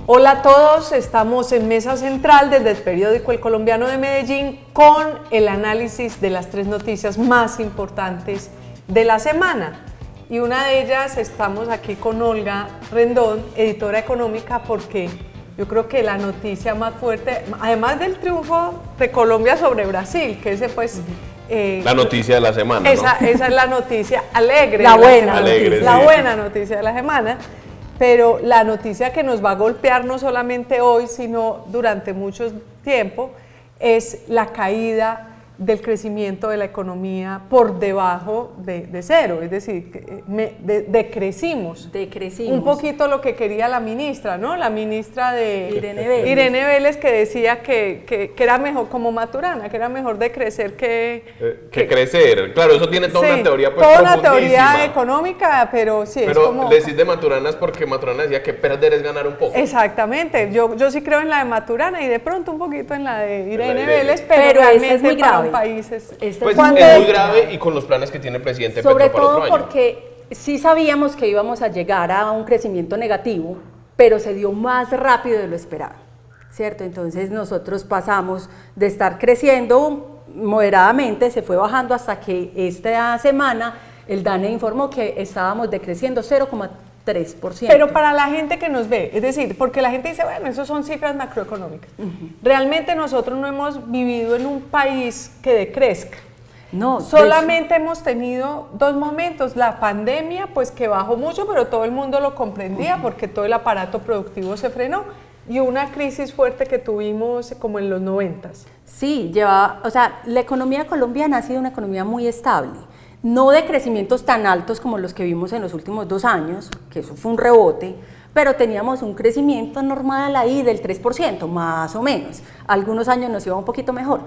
Hola a todos, estamos en Mesa Central desde el periódico El Colombiano de Medellín con el análisis de las 3 noticias más importantes de la semana. Y una de ellas, estamos aquí con Olga Rendón, editora económica, porque yo creo que la noticia más fuerte, además del triunfo de Colombia sobre Brasil, que ese pues... la noticia de la semana, esa es la noticia alegre. La buena alegre, la sí. buena noticia de la semana. Pero la noticia que nos va a golpear no solamente hoy, sino durante mucho tiempo, es la caída del crecimiento de la economía por debajo de cero, es decir, decrecimos. Un poquito lo que quería la ministra, ¿no? La ministra de Irene Vélez, que decía que era mejor, como Maturana, que era mejor decrecer que crecer. Claro, eso tiene toda una teoría pues, toda una teoría económica, pero sí, pero es como... le decís de Maturana es porque Maturana decía que perder es ganar un poco. Exactamente, yo sí creo en la de Maturana y de pronto un poquito en la de Irene Vélez, pero realmente es muy grave. Países. Pues es muy grave y con los planes que tiene el presidente Petro sobre para todo otro año. porque sí sabíamos que íbamos a llegar a un crecimiento negativo, pero se dio más rápido de lo esperado, ¿cierto? Entonces nosotros pasamos de estar creciendo moderadamente, se fue bajando hasta que esta semana el DANE informó que estábamos decreciendo 0,3%. Pero para la gente que nos ve, es decir, porque la gente dice, bueno, eso son cifras macroeconómicas. Realmente nosotros no hemos vivido en un país que decrezca. No, solamente hemos tenido 2 momentos, la pandemia, pues que bajó mucho, pero todo el mundo lo comprendía porque todo el aparato productivo se frenó, y una crisis fuerte que tuvimos como en los 90s. Sí, la economía colombiana ha sido una economía muy estable. No de crecimientos tan altos como los que vimos en los últimos 2 años, que eso fue un rebote, pero teníamos un crecimiento normal ahí del 3%, más o menos. Algunos años nos iba un poquito mejor,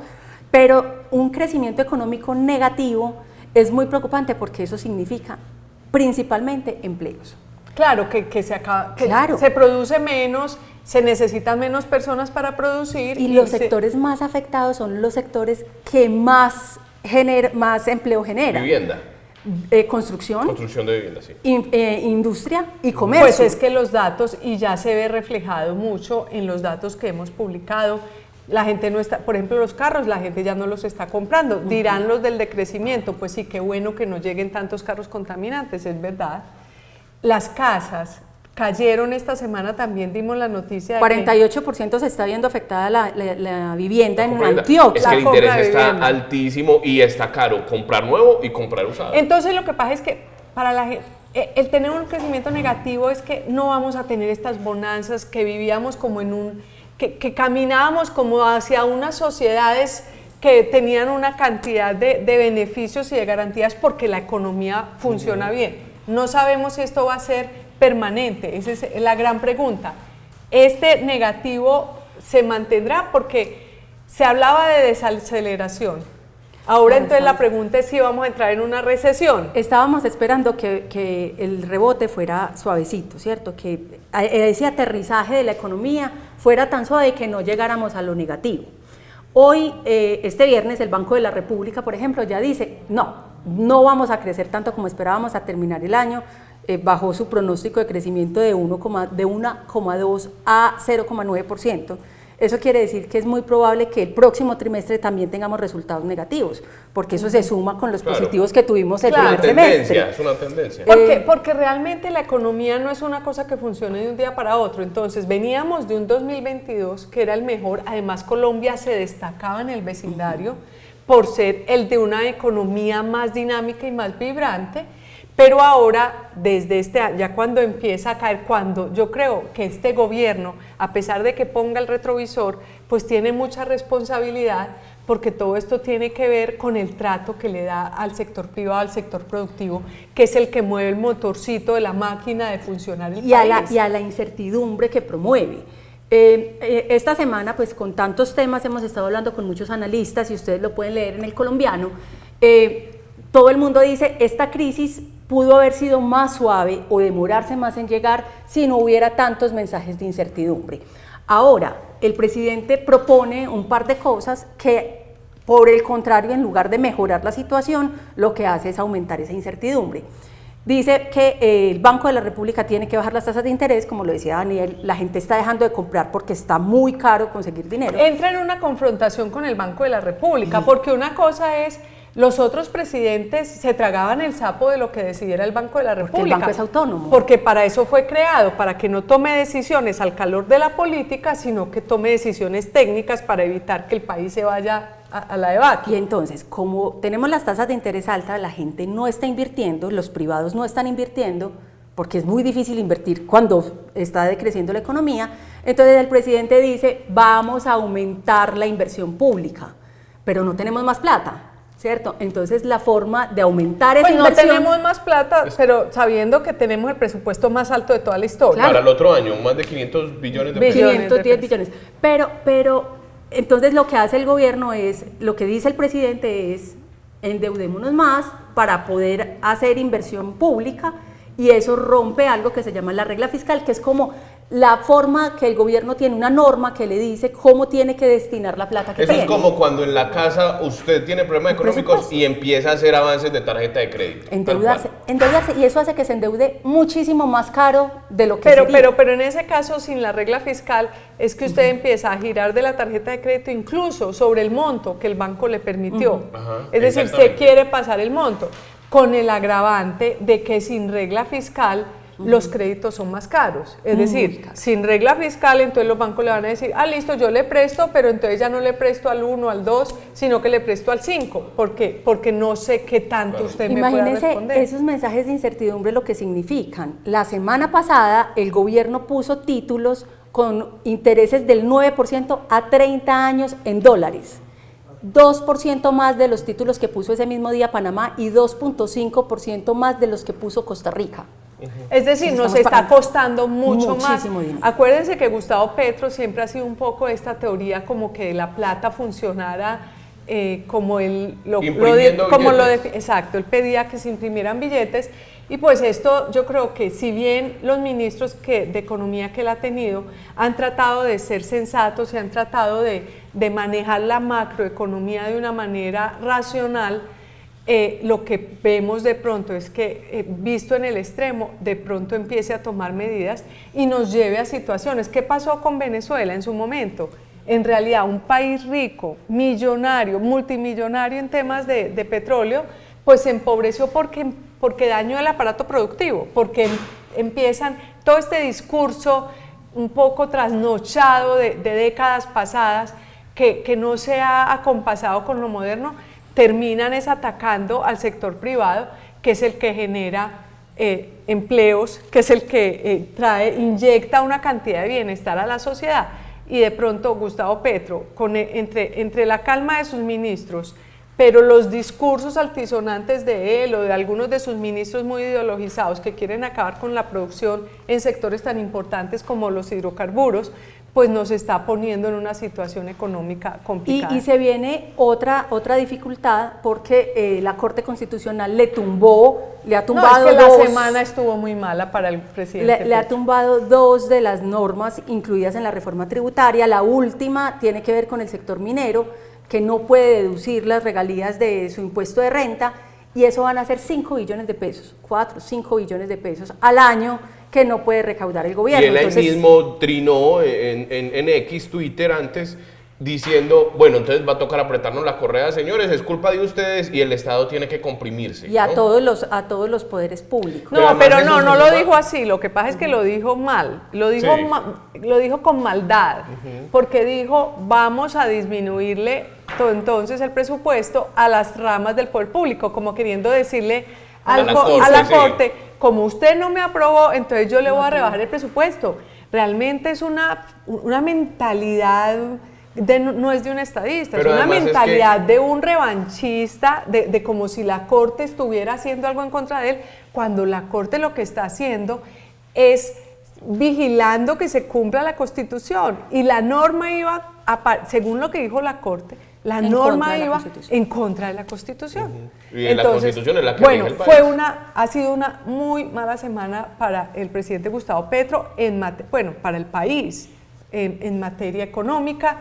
pero un crecimiento económico negativo es muy preocupante porque eso significa principalmente empleos. Claro, que se acaba, que claro. Se produce menos, se necesitan menos personas para producir. Y los sectores más afectados son los sectores que más empleo genera. Vivienda. Construcción de vivienda, sí. Industria y comercio. Pues es que los datos, y ya se ve reflejado mucho en los datos que hemos publicado, la gente no está, por ejemplo los carros, la gente ya no los está comprando. Dirán los del decrecimiento, pues sí, qué bueno que no lleguen tantos carros contaminantes, es verdad. Las casas cayeron esta semana, también dimos la noticia de 48% se está viendo afectada la vivienta en Antioquia. Es que el interés está altísimo y está caro comprar nuevo y comprar usado. Entonces lo que pasa es que para la gente, el tener un crecimiento negativo es que no vamos a tener estas bonanzas que vivíamos como en que caminábamos como hacia unas sociedades que tenían una cantidad de beneficios y de garantías porque la economía funciona bien. No sabemos si esto va a ser permanente, esa es la gran pregunta. ¿Este negativo se mantendrá? Porque se hablaba de desaceleración. Ahora entonces la pregunta es si vamos a entrar en una recesión. Estábamos esperando que el rebote fuera suavecito, ¿cierto? Que ese aterrizaje de la economía fuera tan suave que no llegáramos a lo negativo. Hoy, este viernes, el Banco de la República, por ejemplo, ya dice, no vamos a crecer tanto como esperábamos a terminar el año, bajó su pronóstico de crecimiento de 1,2 a 0,9%. Eso quiere decir que es muy probable que el próximo trimestre también tengamos resultados negativos, porque eso se suma con los positivos que tuvimos el primer semestre. Es una tendencia. Porque realmente la economía no es una cosa que funcione de un día para otro. Entonces veníamos de un 2022 que era el mejor, además Colombia se destacaba en el vecindario por ser el de una economía más dinámica y más vibrante. Pero ahora, desde ya cuando empieza a caer, cuando yo creo que este gobierno, a pesar de que ponga el retrovisor, pues tiene mucha responsabilidad, porque todo esto tiene que ver con el trato que le da al sector privado, al sector productivo, que es el que mueve el motorcito de la máquina de funcionar el país. Y a la incertidumbre que promueve. Esta semana, pues con tantos temas, hemos estado hablando con muchos analistas, y ustedes lo pueden leer en El Colombiano. Todo el mundo dice, esta crisis pudo haber sido más suave o demorarse más en llegar si no hubiera tantos mensajes de incertidumbre. Ahora, el presidente propone un par de cosas que, por el contrario, en lugar de mejorar la situación, lo que hace es aumentar esa incertidumbre. dice que el Banco de la República tiene que bajar las tasas de interés, como lo decía Daniel, la gente está dejando de comprar porque está muy caro conseguir dinero. Entra en una confrontación con el Banco de la República, porque una cosa es, los otros presidentes se tragaban el sapo de lo que decidiera el Banco de la República. Porque el banco es autónomo. Porque para eso fue creado, para que no tome decisiones al calor de la política, sino que tome decisiones técnicas para evitar que el país se vaya a la debacle. Y entonces, como tenemos las tasas de interés altas, la gente no está invirtiendo, los privados no están invirtiendo, porque es muy difícil invertir cuando está decreciendo la economía, entonces el presidente dice, vamos a aumentar la inversión pública, pero no tenemos más plata, ¿cierto? Entonces la forma de aumentar esa inversión... No tenemos más plata, pero sabiendo que tenemos el presupuesto más alto de toda la historia. Claro. Para el otro año, más de 500 billones de pesos. 510 billones. Pero entonces lo que hace el gobierno es, lo que dice el presidente es, endeudémonos más para poder hacer inversión pública, y eso rompe algo que se llama la regla fiscal, que es como la forma que el gobierno tiene una norma que le dice cómo tiene que destinar la plata que tiene. Eso es como cuando en la casa usted tiene problemas económicos y empieza a hacer avances de tarjeta de crédito. Endeudarse, y eso hace que se endeude muchísimo más caro de lo que pero en ese caso, sin la regla fiscal, es que usted empieza a girar de la tarjeta de crédito incluso sobre el monto que el banco le permitió. Es decir, se quiere pasar el monto, con el agravante de que sin regla fiscal los créditos son más caros. Es decir, sin regla fiscal, entonces los bancos le van a decir, listo, yo le presto, pero entonces ya no le presto al 1, al 2, sino que le presto al 5. ¿Por qué? Porque no sé qué tanto usted me pueda responder. Imagínese esos mensajes de incertidumbre lo que significan. La semana pasada el gobierno puso títulos con intereses del 9% a 30 años en dólares. 2% más de los títulos que puso ese mismo día Panamá y 2.5% más de los que puso Costa Rica. Es decir, nos está costando mucho más. Dinero. Acuérdense que Gustavo Petro siempre ha sido un poco esta teoría como que la plata funcionara como exacto, él pedía que se imprimieran billetes, y pues esto yo creo que si bien los ministros de economía que él ha tenido han tratado de ser sensatos y han tratado de manejar la macroeconomía de una manera racional, lo que vemos de pronto es que, visto en el extremo, de pronto empiece a tomar medidas y nos lleve a situaciones. ¿Qué pasó con Venezuela en su momento? En realidad, un país rico, millonario, multimillonario en temas de petróleo, pues se empobreció porque dañó el aparato productivo, porque empiezan todo este discurso un poco trasnochado de décadas pasadas, que no se ha acompasado con lo moderno, terminan atacando al sector privado, que es el que genera empleos, que es el que inyecta una cantidad de bienestar a la sociedad. Y de pronto Gustavo Petro, entre la calma de sus ministros, pero los discursos altisonantes de él o de algunos de sus ministros muy ideologizados que quieren acabar con la producción en sectores tan importantes como los hidrocarburos, pues nos está poniendo en una situación económica complicada. Y se viene otra dificultad, porque la Corte Constitucional le ha tumbado la semana estuvo muy mala para el presidente. Le ha tumbado 2 de las normas incluidas en la reforma tributaria. La última tiene que ver con el sector minero, que no puede deducir las regalías de su impuesto de renta, y eso van a ser 5 billones de pesos, 4, 5 billones de pesos al año, que no puede recaudar el gobierno. Y él mismo trinó en X, Twitter antes, diciendo, bueno, entonces va a tocar apretarnos la correa, señores, es culpa de ustedes y el Estado tiene que comprimirse. Y a todos los poderes públicos. No, pero no lo dijo así, lo que pasa es que lo dijo mal, lo dijo con maldad, porque dijo, vamos a disminuirle entonces el presupuesto a las ramas del poder público, como queriendo decirle a la Corte, como usted no me aprobó, entonces yo le voy a rebajar el presupuesto. Realmente es una mentalidad, no es de un estadista, pero es una mentalidad de un revanchista, de como si la Corte estuviera haciendo algo en contra de él, cuando la Corte lo que está haciendo es vigilando que se cumpla la Constitución. Y la norma iba, según lo que dijo la Corte, la norma iba en contra de la Constitución. Y entonces, la Constitución es la que bueno, rige el país. Ha sido una muy mala semana para el presidente Gustavo Petro, para el país, en materia económica.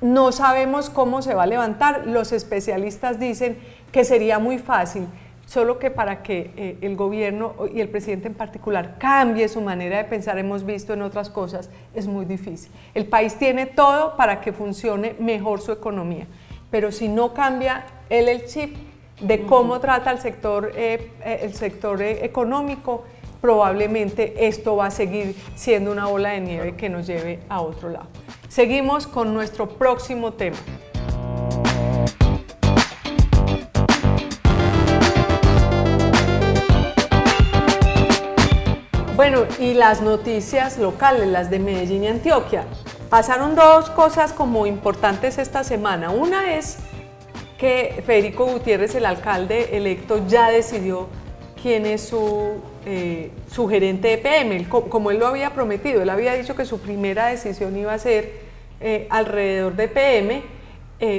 No sabemos cómo se va a levantar. Los especialistas dicen que sería muy fácil solo que para que el gobierno y el presidente en particular cambie su manera de pensar, hemos visto en otras cosas, es muy difícil. El país tiene todo para que funcione mejor su economía, pero si no cambia él el chip de cómo trata el sector económico, probablemente esto va a seguir siendo una bola de nieve que nos lleve a otro lado. Seguimos con nuestro próximo tema. Bueno, y las noticias locales, las de Medellín y Antioquia. Pasaron dos cosas como importantes esta semana. Una es que Federico Gutiérrez, el alcalde electo, ya decidió quién es su gerente de EPM, como él lo había prometido. Él había dicho que su primera decisión iba a ser alrededor de EPM.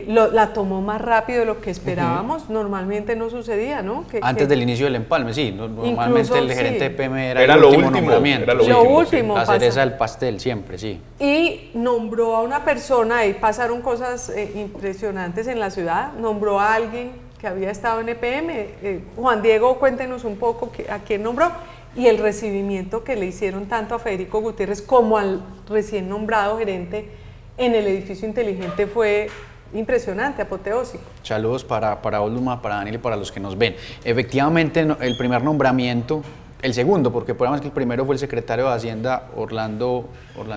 La tomó más rápido de lo que esperábamos. Normalmente no sucedía, ¿no? Antes del inicio del empalme, sí. Normalmente incluso, el gerente de PM era el lo último último, nombramiento. era lo sí. último, La pasa. cereza del pastel, siempre, sí. Y nombró a una persona, y pasaron cosas impresionantes en la ciudad, nombró a alguien que había estado en EPM. Juan Diego, cuéntenos un poco a quién nombró y el recibimiento que le hicieron tanto a Federico Gutiérrez como al recién nombrado gerente en el edificio inteligente fue impresionante, apoteósico. Saludos para Oluma, para Daniel y para los que nos ven. Efectivamente, el primer nombramiento, el segundo, porque podemos que el primero fue el secretario de Hacienda, Orlando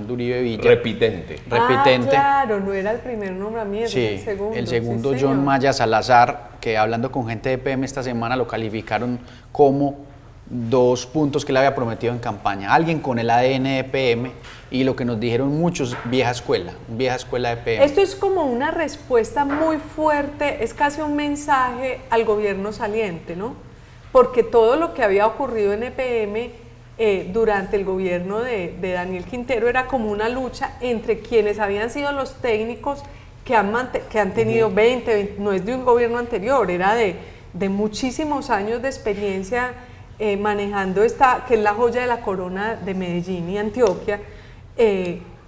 Uribe Villa. Repitente. Claro, no era el primer nombramiento, Sí, el segundo. sí, John Maya Salazar, que hablando con gente de EPM esta semana lo calificaron como 2 puntos que le había prometido en campaña. Alguien con el ADN de EPM y lo que nos dijeron muchos, vieja escuela de EPM. Esto es como una respuesta muy fuerte, es casi un mensaje al gobierno saliente, ¿no? Porque todo lo que había ocurrido en EPM durante el gobierno de Daniel Quintero era como una lucha entre quienes habían sido los técnicos que han tenido 20, no es de un gobierno anterior, era de muchísimos años de experiencia manejando esta, que es la joya de la corona de Medellín y Antioquia,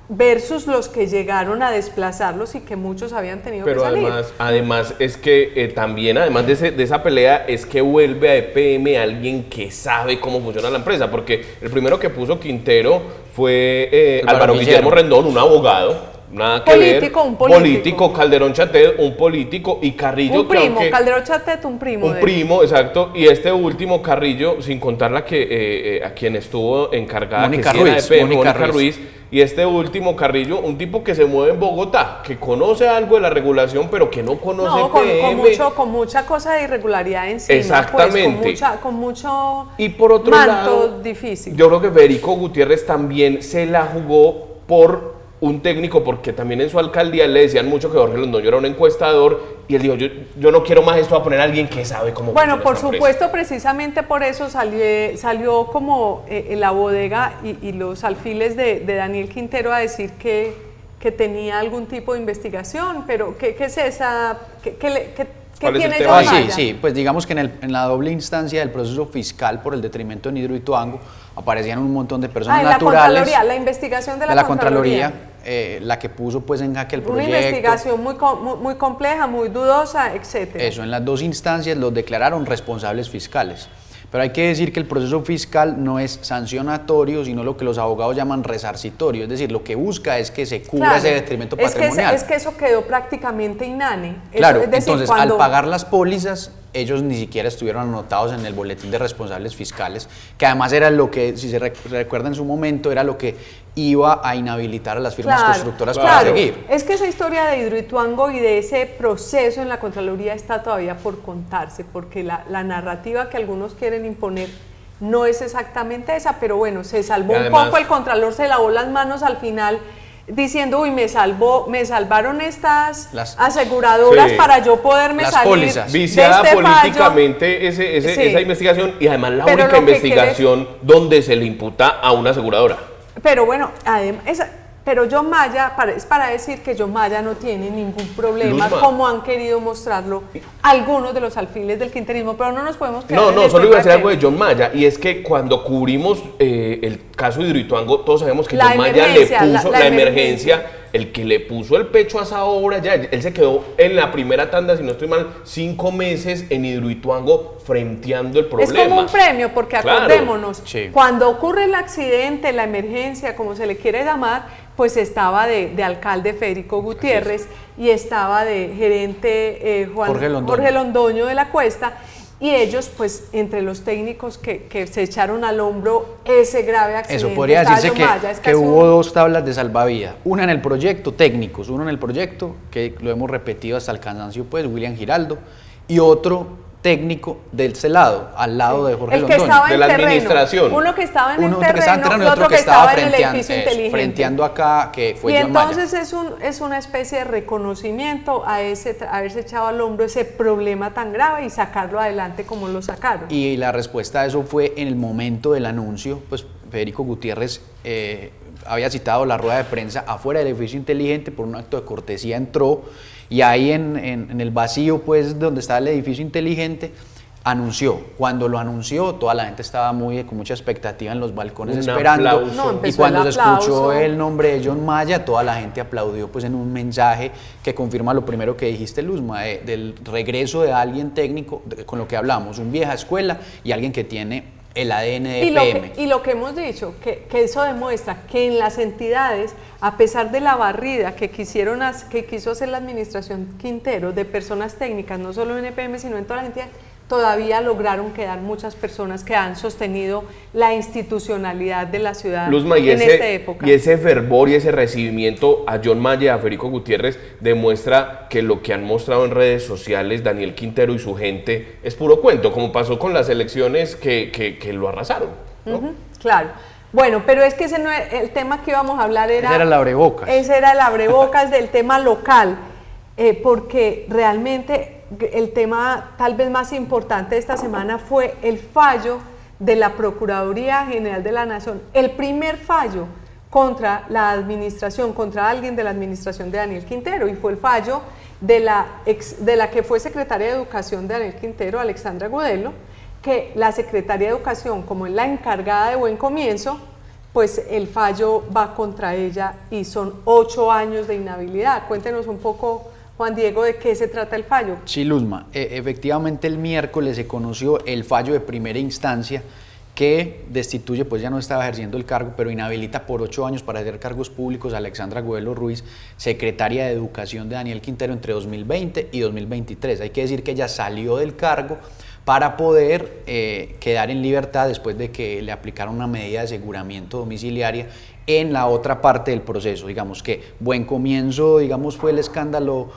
versus los que llegaron a desplazarlos y que muchos habían tenido que salir. Pero además es que también, además de esa pelea, es que vuelve a EPM alguien que sabe cómo funciona la empresa, porque el primero que puso Quintero fue Álvaro Guillermo Rendón, un abogado. Nada que político, ver. Un político. Calderón Chatet, un político, y Carrillo. Un primo, Calderón Chatet, un primo. Un primo, exacto. Y este último, Carrillo, sin contar a quien estuvo encargada, Mónica Ruiz. Y este último, Carrillo, un tipo que se mueve en Bogotá, que conoce algo de la regulación, pero que no conoce EPM. Con mucha cosa de irregularidad encima. Exactamente. Pues, con mucho y por otro lado, difícil. Yo creo que Federico Gutiérrez también se la jugó por un técnico, porque también en su alcaldía le decían mucho que Jorge Londoño era un encuestador, y él dijo, yo no quiero más esto, a poner a alguien que sabe cómo funciona. Bueno, por supuesto, precisamente por eso salió como la bodega y los alfiles de Daniel Quintero a decir que tenía algún tipo de investigación, pero ¿qué es esa? ¿Qué tiene John Maya? Sí, pues digamos que en la doble instancia del proceso fiscal por el detrimento de Nidro Ituango aparecían un montón de personas naturales. La investigación de la Contraloría. La que puso pues en jaque el proyecto. Una investigación muy compleja, muy dudosa, etcétera. Eso, en las dos instancias los declararon responsables fiscales. Pero hay que decir que el proceso fiscal no es sancionatorio, sino lo que los abogados llaman resarcitorio. Es decir, lo que busca es que se cubra ese detrimento patrimonial. Es que eso quedó prácticamente inane. Claro, entonces al pagar las pólizas, ellos ni siquiera estuvieron anotados en el boletín de responsables fiscales, que además era lo que, si se recuerda en su momento, era lo que iba a inhabilitar a las firmas constructoras para seguir. Es que esa historia de Hidroituango y de ese proceso en la Contraloría está todavía por contarse, porque la narrativa que algunos quieren imponer no es exactamente esa, pero bueno, se salvó además, un poco, el Contralor se lavó las manos al final diciendo, uy, me salvaron estas aseguradoras para yo poderme las salir pólizas. Viciada políticamente esa investigación, y además la única investigación donde se le imputa a una aseguradora. Pero bueno, pero John Maya, es para decir que John Maya no tiene ningún problema, Luzma, como han querido mostrarlo algunos de los alfiles del quinterismo, pero no nos podemos quedar No, solo iba a decir algo de John Maya, y es que cuando cubrimos el caso de Hidroituango, todos sabemos que John Maya le puso la emergencia el que le puso el pecho a esa obra, ya, él se quedó en la primera tanda, si no estoy mal, 5 meses en Hidroituango frenteando el problema. Es como un premio, porque acordémonos, sí. cuando ocurre el accidente, la emergencia, como se le quiere llamar, pues estaba de alcalde Federico Gutiérrez y estaba de gerente Jorge Londoño de la Cuesta, y ellos, pues, entre los técnicos que se echaron al hombro ese grave accidente. Eso podría decirse que hubo 2 tablas de salvavidas, una en el proyecto, técnicos, uno en el proyecto, que lo hemos repetido hasta el cansancio, pues, William Giraldo, y otro técnico del lado, al lado de Jorge Londoño. El que estaba en de la terreno, administración. uno que estaba en el Uno que estaba en terreno terreno y otro que estaba en el edificio inteligente. frenteando acá, que fue Y John Maya. entonces es una especie de reconocimiento a haberse echado al hombro ese problema tan grave y sacarlo adelante como lo sacaron. Y la respuesta a eso fue en el momento del anuncio, pues Federico Gutiérrez había citado la rueda de prensa afuera del edificio inteligente, por un acto de cortesía entró, y ahí en el vacío, pues, donde estaba el edificio inteligente, anunció. Cuando lo anunció, toda la gente estaba con mucha expectativa en los balcones esperando. Y cuando se escuchó el nombre de John Maya, toda la gente aplaudió, pues, en un mensaje que confirma lo primero que dijiste, Luzma, del regreso de alguien técnico, con lo que hablamos, un vieja escuela y alguien que tiene el ADN de EPM. Y lo que hemos dicho, que eso demuestra que en las entidades, a pesar de la barrida que quiso hacer la administración Quintero de personas técnicas, no solo en EPM, sino en todas las entidades, todavía lograron quedar muchas personas que han sostenido la institucionalidad de la ciudad, Luzma, en esta época. Y ese fervor y ese recibimiento a John Maya y a Federico Gutiérrez demuestra que lo que han mostrado en redes sociales Daniel Quintero y su gente es puro cuento, como pasó con las elecciones que lo arrasaron, ¿no? Claro. Bueno, pero es que ese no es el tema que íbamos a hablar. Ese era el abrebocas. Ese era el abrebocas del tema local, porque realmente el tema tal vez más importante de esta semana fue el fallo de la Procuraduría General de la Nación, el primer fallo contra la administración, contra alguien de la administración de Daniel Quintero, y fue el fallo de la que fue secretaria de Educación de Daniel Quintero, Alexandra Gudelo, que la secretaria de Educación, como es la encargada de Buen Comienzo, pues el fallo va contra ella y son 8 años de inhabilidad. Cuéntenos un poco, Juan Diego, ¿de qué se trata el fallo? Sí, Luzma, efectivamente el miércoles se conoció el fallo de primera instancia que destituye, pues ya no estaba ejerciendo el cargo, pero inhabilita por 8 años para hacer cargos públicos a Alexandra Gudelo Ruiz, secretaria de Educación de Daniel Quintero entre 2020 y 2023. Hay que decir que ella salió del cargo para poder quedar en libertad después de que le aplicaron una medida de aseguramiento domiciliaria en la otra parte del proceso. Digamos que Buen Comienzo, digamos, fue el escándalo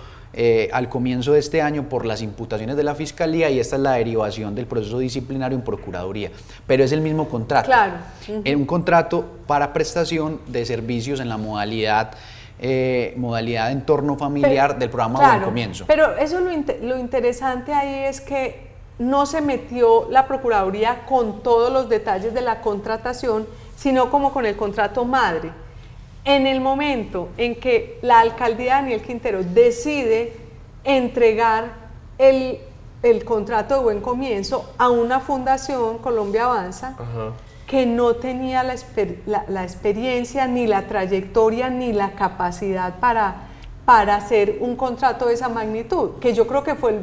al comienzo de este año por las imputaciones de la Fiscalía, y esta es la derivación del proceso disciplinario en Procuraduría, pero es el mismo contrato. Claro. Un contrato para prestación de servicios en la modalidad entorno familiar del programa Buen Comienzo. Pero eso lo interesante ahí es que no se metió la Procuraduría con todos los detalles de la contratación, sino como con el contrato madre. En el momento en que la alcaldía Daniel Quintero decide entregar el contrato de Buen Comienzo a una fundación, Colombia Avanza, que no tenía la experiencia, ni la trayectoria, ni la capacidad para hacer un contrato de esa magnitud, que yo creo que fue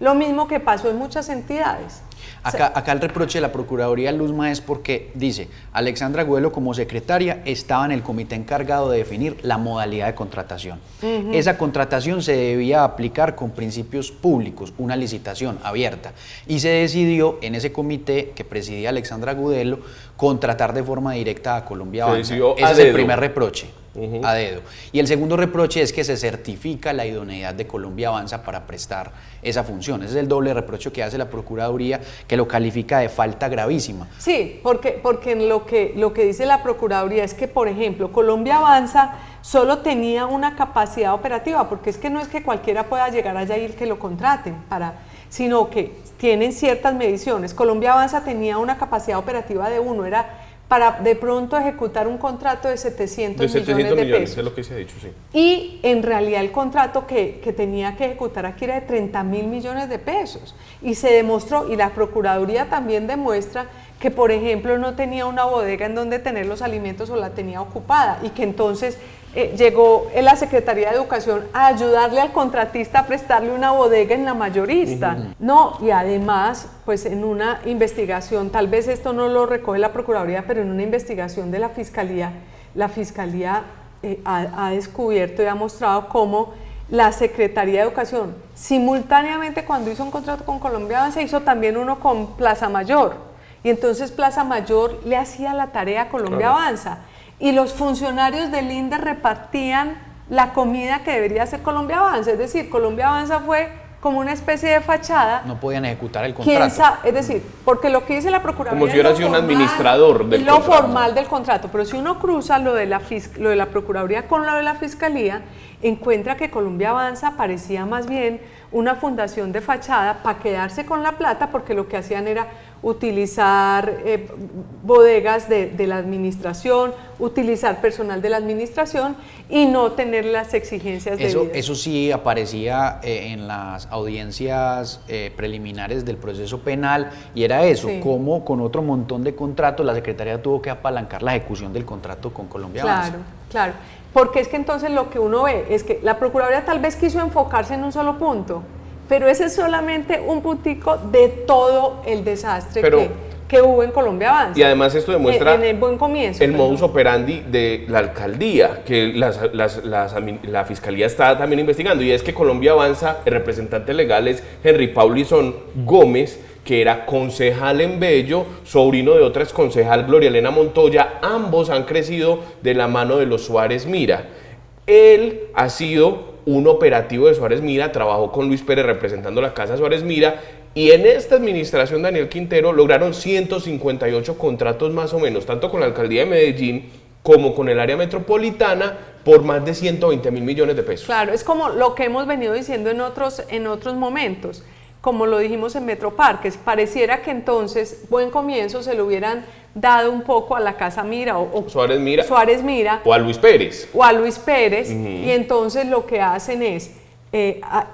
lo mismo que pasó en muchas entidades. Acá el reproche de la Procuraduría, Luzma, es porque dice, Alexandra Gudelo como secretaria estaba en el comité encargado de definir la modalidad de contratación. Esa contratación se debía aplicar con principios públicos, una licitación abierta, y se decidió en ese comité que presidía Alexandra Gudelo contratar de forma directa a Colombia Avanza. Ese es el primer reproche. A dedo. Y el segundo reproche es que se certifica la idoneidad de Colombia Avanza para prestar esa función. Ese es el doble reproche que hace la Procuraduría, que lo califica de falta gravísima. Sí, porque lo que dice la Procuraduría es que, por ejemplo, Colombia Avanza solo tenía una capacidad operativa, porque es que no es que cualquiera pueda llegar allá y que lo contraten, sino que tienen ciertas mediciones. Colombia Avanza tenía una capacidad operativa de 1, era para de pronto ejecutar un contrato de 700 millones de pesos. Es lo que se ha dicho, sí. Y en realidad el contrato que tenía que ejecutar aquí era de 30.000 millones de pesos. Y se demostró, y la Procuraduría también demuestra, que por ejemplo no tenía una bodega en donde tener los alimentos o la tenía ocupada, y que entonces llegó la Secretaría de Educación a ayudarle al contratista a prestarle una bodega en la mayorista. No, y además, pues en una investigación, tal vez esto no lo recoge la Procuraduría, pero en una investigación de la Fiscalía ha descubierto y ha mostrado cómo la Secretaría de Educación, simultáneamente cuando hizo un contrato con Colombia Avanza, hizo también uno con Plaza Mayor. Y entonces Plaza Mayor le hacía la tarea a Colombia Avanza. Y los funcionarios del INDE repartían la comida que debería hacer Colombia Avanza. Es decir, Colombia Avanza fue como una especie de fachada. No podían ejecutar el contrato. Es decir, porque lo que dice la Procuraduría como si hubiera sido un administrador del lo contrato. Formal del contrato, pero si uno cruza lo de la Procuraduría con lo de la Fiscalía, encuentra que Colombia Avanza parecía más bien una fundación de fachada para quedarse con la plata, porque lo que hacían era utilizar bodegas de la administración, utilizar personal de la administración y no tener las exigencias debidas. Eso sí aparecía en las audiencias preliminares del proceso penal, y era eso, como con otro montón de contratos la Secretaría tuvo que apalancar la ejecución del contrato con Colombia Avanza. Claro, porque es que entonces lo que uno ve es que la Procuraduría tal vez quiso enfocarse en un solo punto, pero ese es solamente un puntico de todo el desastre que hubo en Colombia Avanza. Y además esto demuestra en el buen comienzo, el modus operandi de la alcaldía, que la Fiscalía está también investigando, y es que Colombia Avanza, el representante legal es Henry Paulison Gómez, que era concejal en Bello, sobrino de otra exconcejal, Gloria Elena Montoya. Ambos han crecido de la mano de los Suárez Mira. Él ha sido un operativo de Suárez Mira, trabajó con Luis Pérez representando la Casa Suárez Mira, y en esta administración Daniel Quintero lograron 158 contratos más o menos, tanto con la alcaldía de Medellín como con el área metropolitana, por más de 120.000 millones de pesos. Claro, es como lo que hemos venido diciendo en otros momentos. Como lo dijimos en Metroparques, pareciera que entonces buen comienzo se lo hubieran dado un poco a la Casa Mira o Suárez Mira o a Luis Pérez. Y entonces lo que hacen es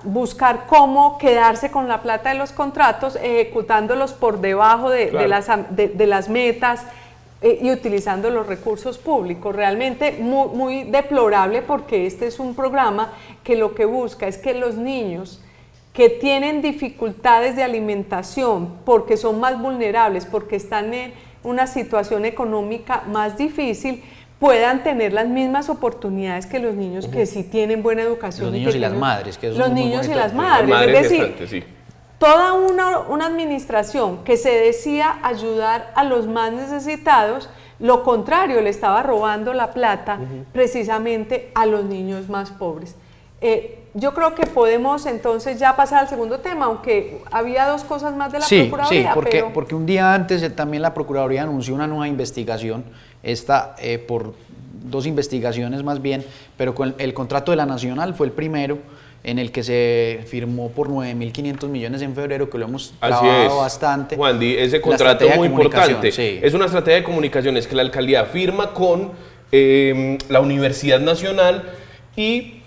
buscar cómo quedarse con la plata de los contratos, ejecutándolos por debajo de las metas y utilizando los recursos públicos. Realmente muy, muy deplorable, porque este es un programa que lo que busca es que los niños que tienen dificultades de alimentación, porque son más vulnerables, porque están en una situación económica más difícil, puedan tener las mismas oportunidades que los niños que sí tienen buena educación. Los niños y las madres, que eso los es muy niños y bonito. las madres, es decir, sí. Toda una administración que se decía ayudar a los más necesitados, lo contrario, le estaba robando la plata precisamente a los niños más pobres. Yo creo que podemos entonces ya pasar al segundo tema, aunque había dos cosas más de la Procuraduría. Sí, porque un día antes también la Procuraduría anunció una nueva investigación, por dos investigaciones más bien, pero con el contrato de la Nacional fue el primero, en el que se firmó por 9.500 millones en febrero, que lo hemos trabajado bastante. Juan Di, ese contrato es muy importante. Sí. Es una estrategia de comunicaciones que la alcaldía firma con la Universidad Nacional, y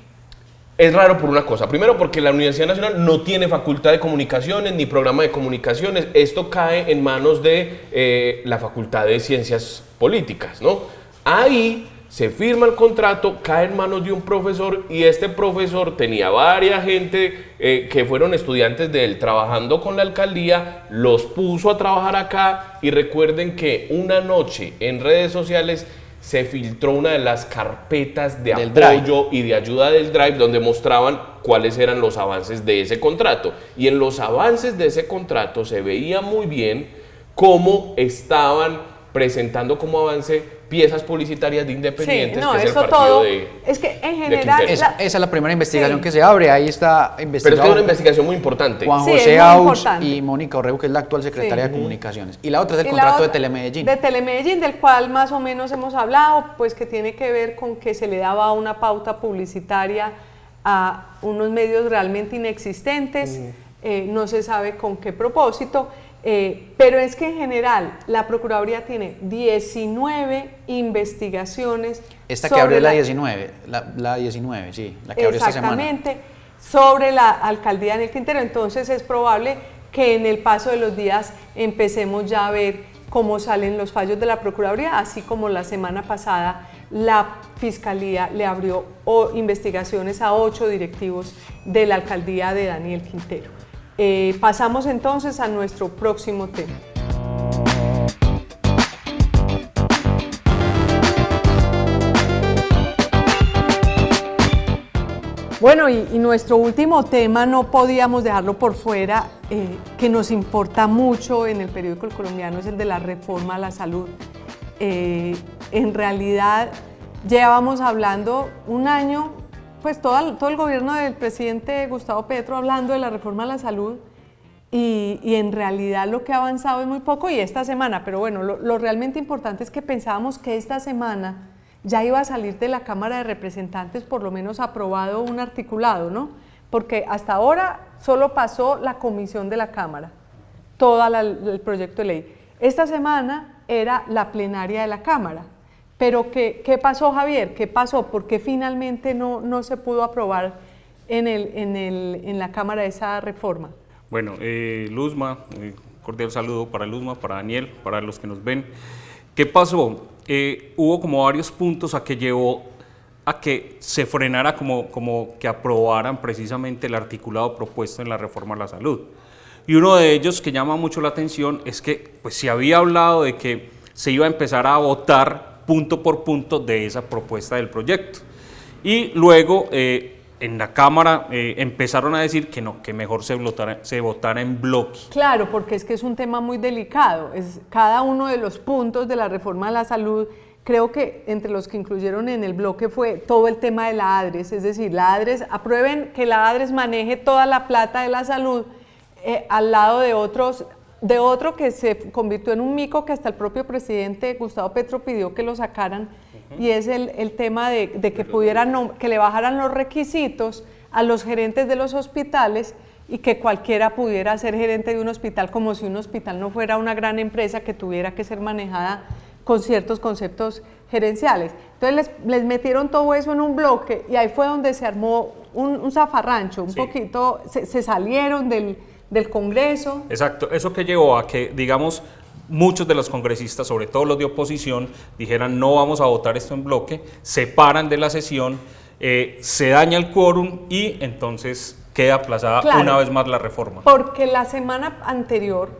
es raro por una cosa. Primero, porque la Universidad Nacional no tiene facultad de comunicaciones ni programa de comunicaciones. Esto cae en manos de la Facultad de Ciencias Políticas, ¿no? Ahí se firma el contrato, cae en manos de un profesor, y este profesor tenía varias gente que fueron estudiantes de él trabajando con la alcaldía, los puso a trabajar acá, y recuerden que una noche en redes sociales se filtró una de las carpetas de apoyo y de ayuda del Drive, donde mostraban cuáles eran los avances de ese contrato. Y en los avances de ese contrato se veía muy bien cómo estaban presentando como avance piezas publicitarias de Independientes, que es el partido es que en general esa es la primera investigación que se abre. Ahí está investigado. Pero es que es una investigación muy importante. Juan José Aux y Mónica Orrego, que es la actual secretaria de Comunicaciones. Y la otra es el contrato de Telemedellín. De Telemedellín, del cual más o menos hemos hablado, pues que tiene que ver con que se le daba una pauta publicitaria a unos medios realmente inexistentes, no se sabe con qué propósito. Pero es que en general la Procuraduría tiene 19 investigaciones. Esta que abrió la 19, la 19, sí, la que abrió esta semana. Exactamente, sobre la alcaldía Daniel Quintero. Entonces es probable que en el paso de los días empecemos ya a ver cómo salen los fallos de la Procuraduría, así como la semana pasada la Fiscalía le abrió investigaciones a 8 directivos de la alcaldía de Daniel Quintero. Pasamos entonces a nuestro próximo tema. Bueno, y nuestro último tema no podíamos dejarlo por fuera, que nos importa mucho en el periódico El Colombiano, es el de la reforma a la salud. En realidad llevamos hablando un año, pues todo el gobierno del presidente Gustavo Petro hablando de la reforma a la salud y en realidad lo que ha avanzado es muy poco y esta semana, pero bueno, lo realmente importante es que pensábamos que esta semana ya iba a salir de la Cámara de Representantes por lo menos aprobado un articulado, ¿no? Porque hasta ahora solo pasó la comisión de la Cámara, todo el proyecto de ley. Esta semana era la plenaria de la Cámara, pero ¿qué pasó, Javier? ¿Qué pasó? ¿Por qué finalmente no se pudo aprobar en la Cámara esa reforma? Bueno, Luzma, cordial saludo para Luzma, para Daniel, para los que nos ven. ¿Qué pasó? Hubo como varios puntos a que llevó a que se frenara como que aprobaran precisamente el articulado propuesto en la reforma a la salud. Y uno de ellos que llama mucho la atención es que pues, se había hablado de que se iba a empezar a votar punto por punto de esa propuesta del proyecto. Y luego en la Cámara empezaron a decir que no, que mejor se votara en bloque. Claro, porque es que es un tema muy delicado. Cada uno de los puntos de la reforma a la salud, creo que entre los que incluyeron en el bloque fue todo el tema de la ADRES, es decir, la ADRES, aprueben que la ADRES maneje toda la plata de la salud al lado de otro que se convirtió en un mico que hasta el propio presidente Gustavo Petro pidió que lo sacaran, y es el tema de que que le bajaran los requisitos a los gerentes de los hospitales y que cualquiera pudiera ser gerente de un hospital, como si un hospital no fuera una gran empresa que tuviera que ser manejada con ciertos conceptos gerenciales. Entonces les metieron todo eso en un bloque y ahí fue donde se armó un zafarrancho, un poquito, se salieron del Congreso. Exacto, eso que llevó a que, digamos, muchos de los congresistas, sobre todo los de oposición, dijeran no vamos a votar esto en bloque, se paran de la sesión, se daña el quórum y entonces queda aplazada una vez más la reforma. Porque la semana anterior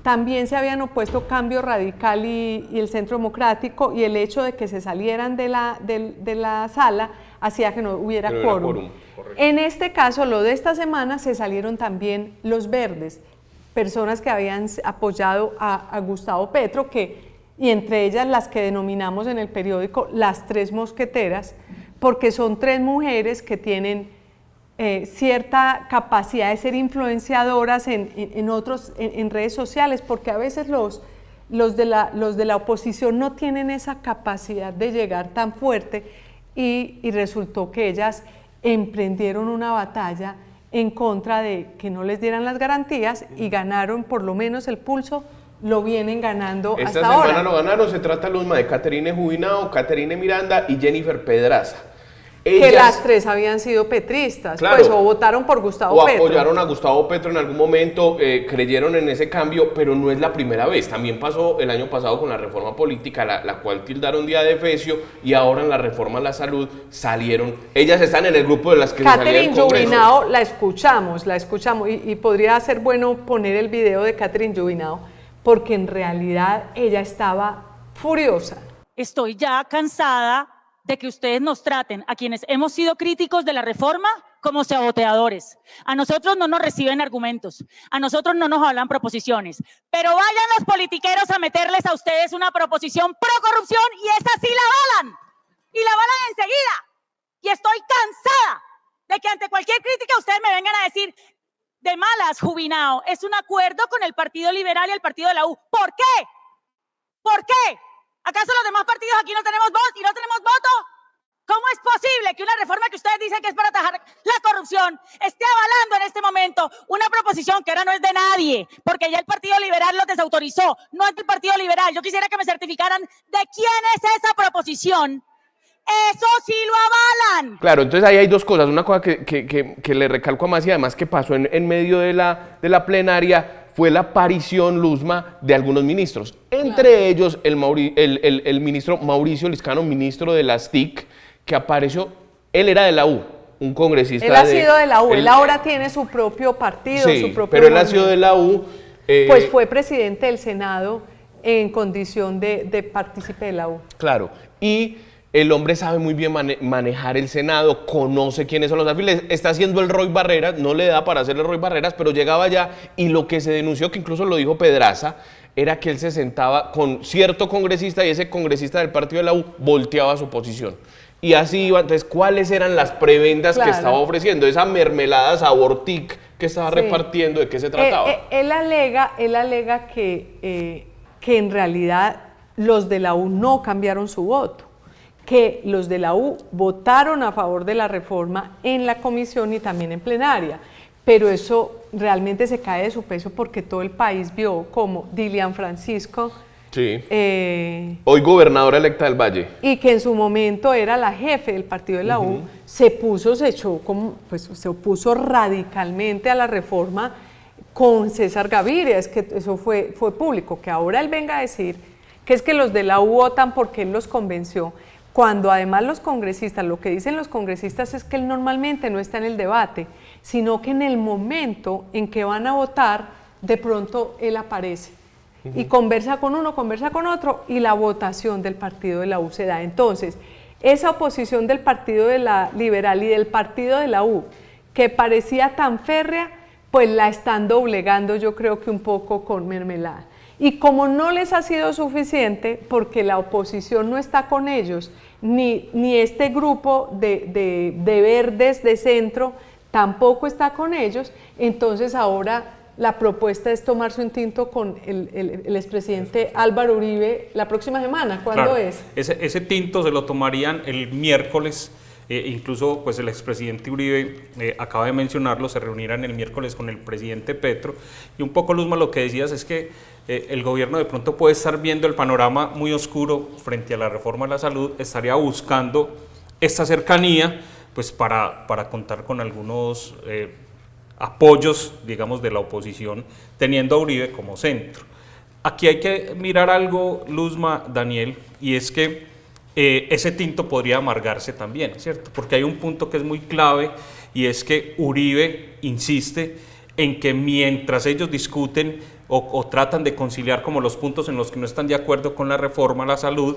también se habían opuesto Cambio Radical y el Centro Democrático, y el hecho de que se salieran de la sala hacía que no hubiera quórum. En este caso, lo de esta semana, se salieron también los verdes, personas que habían apoyado a Gustavo Petro, y entre ellas las que denominamos en el periódico las tres mosqueteras, porque son tres mujeres que tienen cierta capacidad de ser influenciadoras en redes sociales, porque a veces los de la oposición no tienen esa capacidad de llegar tan fuerte, y resultó que ellas emprendieron una batalla en contra de que no les dieran las garantías y ganaron, por lo menos el pulso lo vienen ganando hasta ahora. Esta semana lo ganaron. Se trata, Luzma, de Caterine Jubinao, Caterine Miranda y Jennifer Pedraza. Que las tres habían sido petristas, claro, pues, o votaron por Gustavo Petro. O apoyaron a Gustavo Petro en algún momento, creyeron en ese cambio, pero no es la primera vez. También pasó el año pasado con la reforma política, la cual tildaron día de fecio, y ahora en la reforma a la salud salieron. Ellas están en el grupo de las que se salieron del Congreso. Caterine Jubinao la escuchamos, y podría ser bueno poner el video de Caterine Jubinao, porque en realidad ella estaba furiosa. Estoy ya cansada de que ustedes nos traten a quienes hemos sido críticos de la reforma como saboteadores. A nosotros no nos reciben argumentos, a nosotros no nos hablan proposiciones, pero vayan los politiqueros a meterles a ustedes una proposición pro corrupción y esa sí la avalan enseguida. Y estoy cansada de que ante cualquier crítica ustedes me vengan a decir de malas, Jubinao, es un acuerdo con el Partido Liberal y el Partido de la U. ¿Por qué? ¿Por qué? ¿Acaso los demás partidos aquí no tenemos voz y no tenemos voto? ¿Cómo es posible que una reforma que ustedes dicen que es para atajar la corrupción esté avalando en este momento una proposición que ahora no es de nadie? Porque ya el Partido Liberal los desautorizó, no es del Partido Liberal. Yo quisiera que me certificaran de quién es esa proposición. Eso sí lo avalan. Claro, entonces ahí hay dos cosas. Una cosa que le recalco a más, y además que pasó en medio de la plenaria, fue la aparición, Luzma, de algunos ministros. Entre ellos, el ministro Mauricio Liscano, ministro de las TIC, que apareció, él era de la U, un congresista. Él ha sido de la U, él ahora tiene su propio partido, sí, su propio pero él ha sido de la U. Pues fue presidente del Senado en condición de partícipe de la U. Claro, y el hombre sabe muy bien manejar el Senado, conoce quiénes son los afines, está haciendo el Roy Barreras, no le da para hacer el Roy Barreras, pero llegaba allá y lo que se denunció, que incluso lo dijo Pedraza, era que él se sentaba con cierto congresista y ese congresista del partido de la U volteaba su posición. Y así iba. Entonces, ¿cuáles eran las prebendas que estaba ofreciendo? Esa mermelada sabor TIC que estaba repartiendo, ¿de qué se trataba? Él alega que en realidad los de la U no cambiaron su voto, que los de la U votaron a favor de la reforma en la comisión y también en plenaria, pero eso realmente se cae de su peso porque todo el país vio como Dilian Francisco, sí. Hoy gobernadora electa del Valle, y que en su momento era la jefe del partido de la U, se opuso radicalmente a la reforma con César Gaviria. Es que eso fue público, que ahora él venga a decir que es que los de la U votan porque él los convenció, cuando además los congresistas, lo que dicen los congresistas es que él normalmente no está en el debate, sino que en el momento en que van a votar, de pronto él aparece y conversa con uno, conversa con otro, y la votación del partido de la U se da. Entonces, esa oposición del partido de la Liberal y del partido de la U, que parecía tan férrea, pues la están doblegando, yo creo que un poco con mermelada. Y como no les ha sido suficiente, porque la oposición no está con ellos, ni este grupo de verdes de centro tampoco está con ellos, entonces ahora la propuesta es tomarse un tinto con el expresidente Álvaro Uribe la próxima semana. ¿Cuándo es? Ese tinto se lo tomarían el miércoles. Incluso pues el expresidente Uribe, acaba de mencionarlo, se reunirán el miércoles con el presidente Petro. Y un poco, Luzma, lo que decías es que el gobierno de pronto puede estar viendo el panorama muy oscuro frente a la reforma de la salud, estaría buscando esta cercanía pues para contar con algunos apoyos, digamos, de la oposición, teniendo a Uribe como centro. Aquí hay que mirar algo, Luzma, Daniel, y es que ese tinto podría amargarse también, ¿cierto? Porque hay un punto que es muy clave y es que Uribe insiste en que mientras ellos discuten o tratan de conciliar como los puntos en los que no están de acuerdo con la reforma a la salud,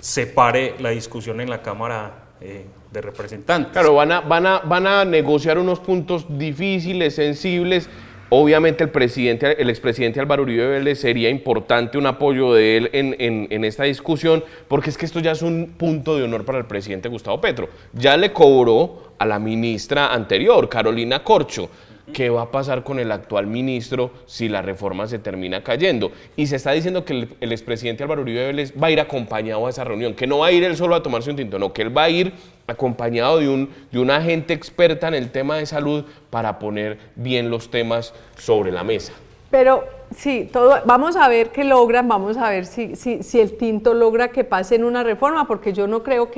se pare la discusión en la Cámara de Representantes. Claro, van a negociar unos puntos difíciles, sensibles. Obviamente el expresidente Álvaro Uribe Vélez sería importante un apoyo de él en esta discusión, porque es que esto ya es un punto de honor para el presidente Gustavo Petro. Ya le cobró a la ministra anterior, Carolina Corcho. ¿Qué va a pasar con el actual ministro si la reforma se termina cayendo? Y se está diciendo que el expresidente Álvaro Uribe Vélez va a ir acompañado a esa reunión, que no va a ir él solo a tomarse un tinto, no, que él va a ir acompañado de una gente experta en el tema de salud para poner bien los temas sobre la mesa. Pero sí, vamos a ver qué logran, vamos a ver si el tinto logra que pase en una reforma, porque yo no creo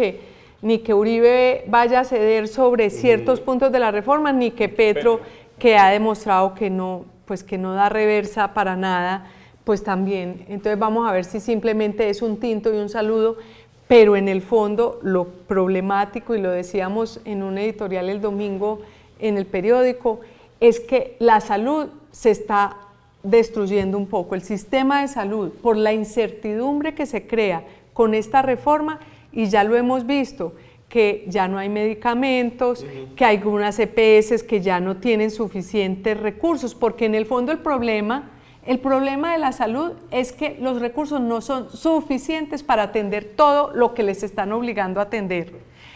ni que Uribe vaya a ceder sobre ciertos puntos de la reforma, ni que Petro, que ha demostrado que no da reversa para nada, pues también. Entonces vamos a ver si simplemente es un tinto y un saludo, pero en el fondo lo problemático, y lo decíamos en un editorial el domingo en el periódico, es que la salud se está destruyendo un poco, el sistema de salud, por la incertidumbre que se crea con esta reforma, y ya lo hemos visto, que ya no hay medicamentos, que hay algunas EPS que ya no tienen suficientes recursos, porque en el fondo el problema de la salud es que los recursos no son suficientes para atender todo lo que les están obligando a atender.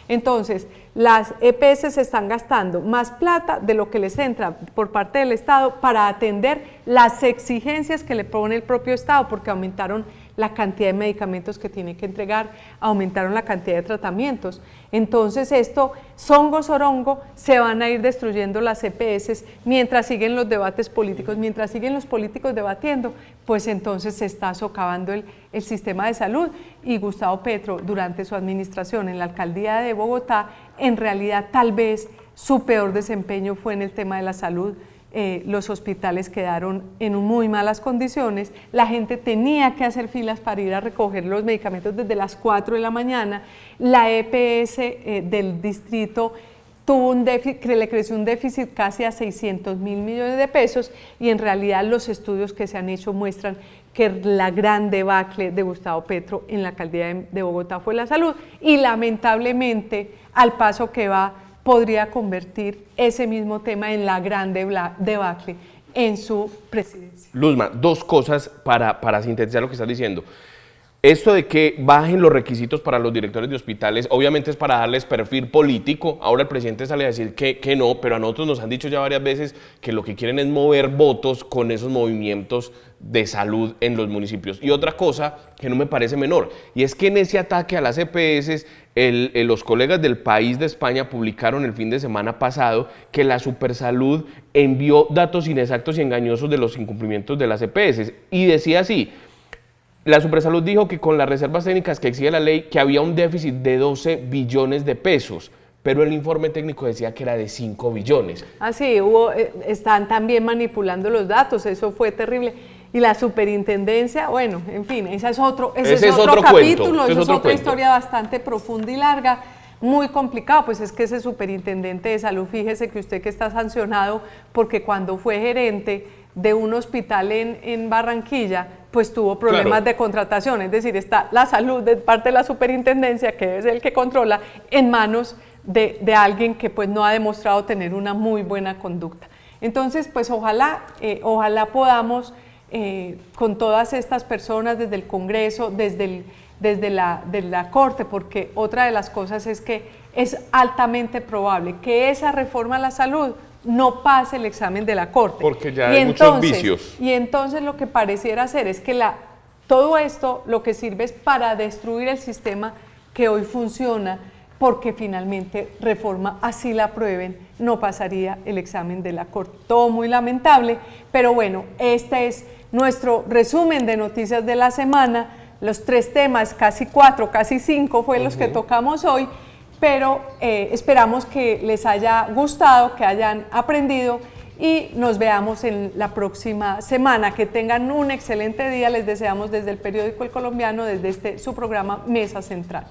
Entonces, las EPS se están gastando más plata de lo que les entra por parte del Estado para atender las exigencias que le pone el propio Estado, porque aumentaron la cantidad de medicamentos que tiene que entregar, aumentaron la cantidad de tratamientos. Entonces esto, songo sorongo, se van a ir destruyendo las EPS mientras siguen los debates políticos, mientras siguen los políticos debatiendo, pues entonces se está socavando el sistema de salud. Y Gustavo Petro, durante su administración en la alcaldía de Bogotá, en realidad tal vez su peor desempeño fue en el tema de la salud, los hospitales quedaron en muy malas condiciones, la gente tenía que hacer filas para ir a recoger los medicamentos desde las 4 de la mañana, la EPS del distrito tuvo un déficit, le creció un déficit casi a 600.000 millones de pesos y en realidad los estudios que se han hecho muestran que la gran debacle de Gustavo Petro en la alcaldía de Bogotá fue la salud y lamentablemente al paso que va podría convertir ese mismo tema en la gran debacle en su presidencia. Luzma, dos cosas para sintetizar lo que estás diciendo. Esto de que bajen los requisitos para los directores de hospitales, obviamente es para darles perfil político. Ahora el presidente sale a decir que no, pero a nosotros nos han dicho ya varias veces que lo que quieren es mover votos con esos movimientos de salud en los municipios. Y otra cosa que no me parece menor, y es que en ese ataque a las EPS, los colegas del País de España publicaron el fin de semana pasado que la Supersalud envió datos inexactos y engañosos de los incumplimientos de las EPS. Y decía así: la Supersalud dijo que con las reservas técnicas que exige la ley, que había un déficit de 12 billones de pesos, pero el informe técnico decía que era de 5 billones. Así, están también manipulando los datos, eso fue terrible. Y la superintendencia, bueno, en fin, ese es otro capítulo, esa es otra historia bastante profunda y larga, muy complicado, pues es que ese superintendente de salud, fíjese que usted que está sancionado porque cuando fue gerente de un hospital en Barranquilla, pues tuvo problemas de contratación, es decir, está la salud de parte de la superintendencia, que es el que controla, en manos de alguien que pues no ha demostrado tener una muy buena conducta. Entonces, pues ojalá podamos, con todas estas personas desde el Congreso, desde la Corte, porque otra de las cosas es que es altamente probable que esa reforma a la salud no pase el examen de la Corte. Porque ya hay muchos vicios. Y entonces lo que pareciera ser es que todo esto lo que sirve es para destruir el sistema que hoy funciona, porque finalmente reforma, así la aprueben, no pasaría el examen de la Corte. Todo muy lamentable, pero bueno, este es nuestro resumen de noticias de la semana. Los 3 temas, casi 4, casi 5 fue los que tocamos hoy, pero esperamos que les haya gustado, que hayan aprendido y nos veamos en la próxima semana. Que tengan un excelente día, les deseamos desde el periódico El Colombiano, desde su programa Mesa Central.